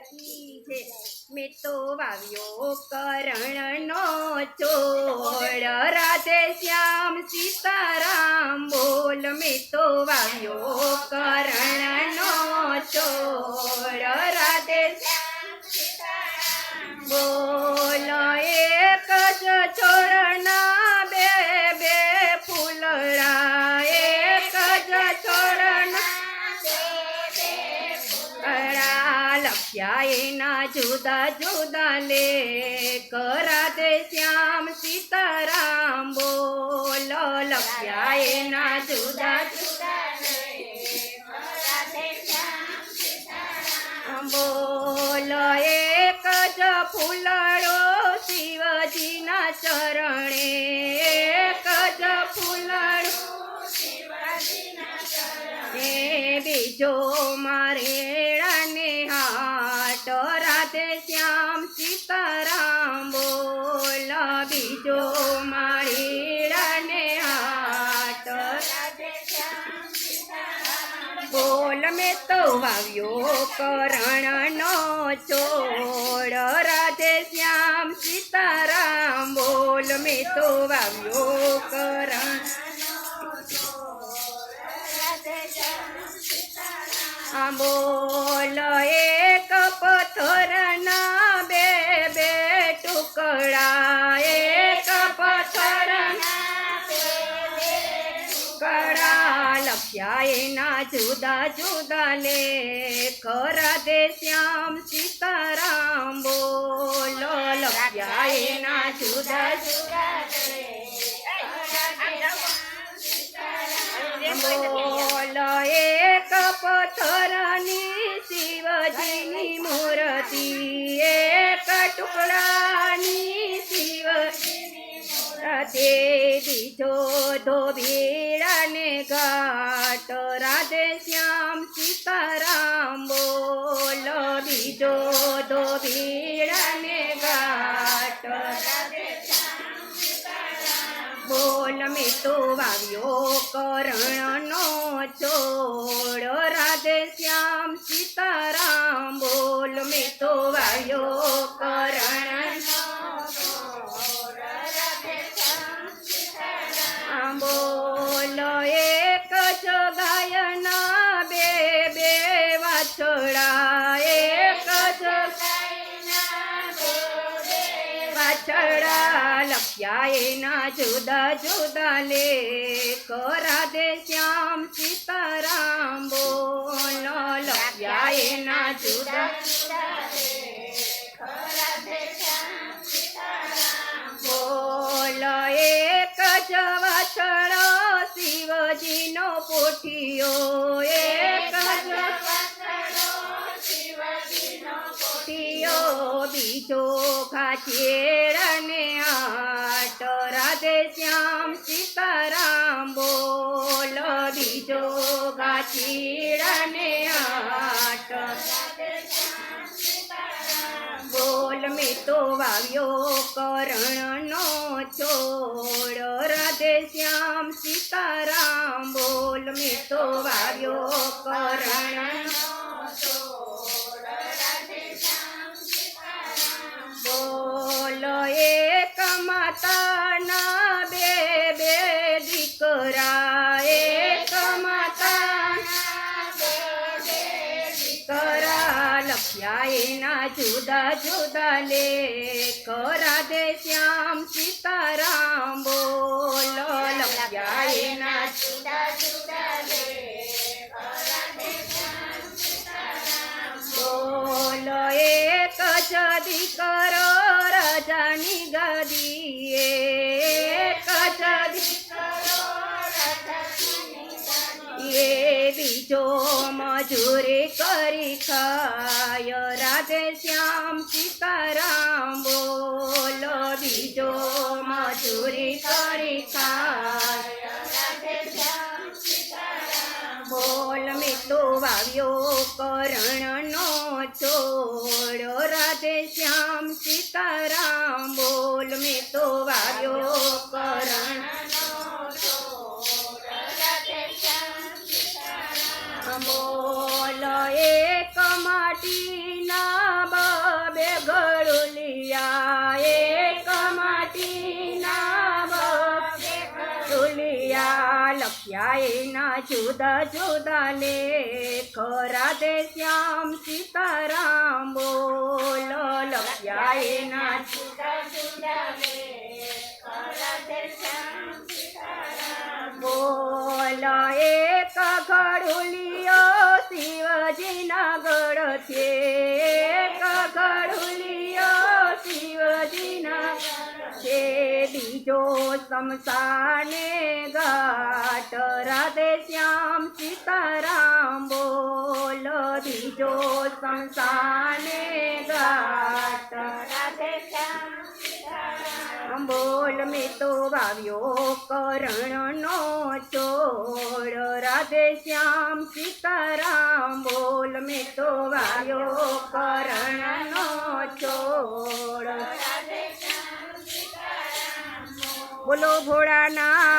છે મેં તો વાવ્યો કરણનો છોડ રાધે શ્યામ સીતારામ બોલ મેં તો વાવ્યો કરણનો છોડ રાધે શ્યામ સીતારામ બોલ એક જ છોડના બે બે ફૂલડા એક જ છોડના લખ્યા એના જુદા જુદા લેખ રાધે શ્યામ સીતારામ બોલ લખ્યા એના જુદા જુદા લેખ રાધે શ્યામ સીતારામ બોલ એક જ ફૂલડો શિવજીના ચરણે એક જ ફૂલડો શિવજીના ચરણે બીજો મારે રાધે શ્યામ સીતારામ બોલ બીજો માળીડાને હાટ રાધે શ્યામ સીતારામ બોલ મેં તો વાવ્યો કરણનો છોડ રાધે શ્યામ સીતારામ બોલ મેં તો વાવ્યો કરણનો છોડ રાધે શ્યામ સીતારામ બોલ એક પથ્થરના બે બે ટુકડા એક પથ્થરના બે બે ટુકડા લખ્યા એના જુદા જુદા લેખ રાધે શ્યામ સીતારામ બોલ લખ્યા એના જુદા જુદા બોલ એક પથ્થરની શિવજીની મૂર્તિ એક ટુકડાની શિવજીની મૂર્તિ બીજો ધોબીડાને ઘાટ રાધે શ્યામ સીતારામ બોલ બીજો ધોબીડાને ઘાટ રાધે શ્યામ સીતારામ બોલ મેં તો વાવ્યો કરણનો છોડ રાધે શ્યામ સીતારામ બોલ મેં તો વાવ્યો કરણનો છોડ રાધે શ્યામ સીતારામ બોલ એક જ ગાયના બે બે વાછડા એક જ ગાયના બે બે વાછડા લખ્યા એના જુદા જુદા લેખ રાધે શ્યામ સીતારામ બોલ લખ્યા એના જુદા જુદા લેખ રાધે શ્યામ સીતારામ બોલ એક જ વાછડો શિવજીનો પોઠિયો એક જ વાછડો શિવજીનો પોઠિયો બીજો ઘાચેડને આટ રાધે શ્યામ સીતારામ બોલ બીજો ઘાચેડને આટ રાધે શ્યામ સીતારામ બોલ મેં તો વાવ્યો કરણનો છોડ રાધે શ્યામ સીતારામ બોલ મેં તો વાવ્યો કરણનો છોડ રાધે શ્યામ સીતારામ બોલ એક માતાના બે બે દીકરા એક માતાના બે બે દીકરા લખ્યા એના જુદા જુદા લેખ રાધે શ્યામ સીતારામ બોલ લખ્યા એના જુદા જુદા લેખ રાધે શ્યામ સીતારામ બોલ એક જ દીકરો રાજાની ગદીએ એક જ દીકરો રાજાની ગદીએ બીજો મજૂરી કરી ખાય રાધે શ્યામ સીતારામ બોલ બીજો મજૂરી કરી ખાય રાધે શ્યામ સીતારામ બોલ મેં તો વાવ્યો કરણનો છોડ રાધે શ્યામ સીતારામ બોલ મેં તો વાવ્યો કરણનો છોડ રાધે શ્યામ સીતારામ બોલ એક માટીના લખ્યા એના જુદા જુદા લેખ રાધે શ્યામ સીતારામ બોલો લખ્યા એના જુદા જુદા લેખ રાધે શ્યામ સીતારામ બોલો એક ઘડુલિયો શિવજીના ગઢ છે એક ઘડુલિયો શિવજીના છે બીજો શમશાને ઘાટ રાધે શ્યામ સીતારામ બોલો બીજો શમશાને ઘાટ રાધે શ્યામ સીતારામ બોલ મેં તો વાવ્યો કરણનો છોડ રાધે શ્યામ સીતારામ બોલ મેં તો વાવ્યો કરણનો છોડ બોલો ભોળાનાથ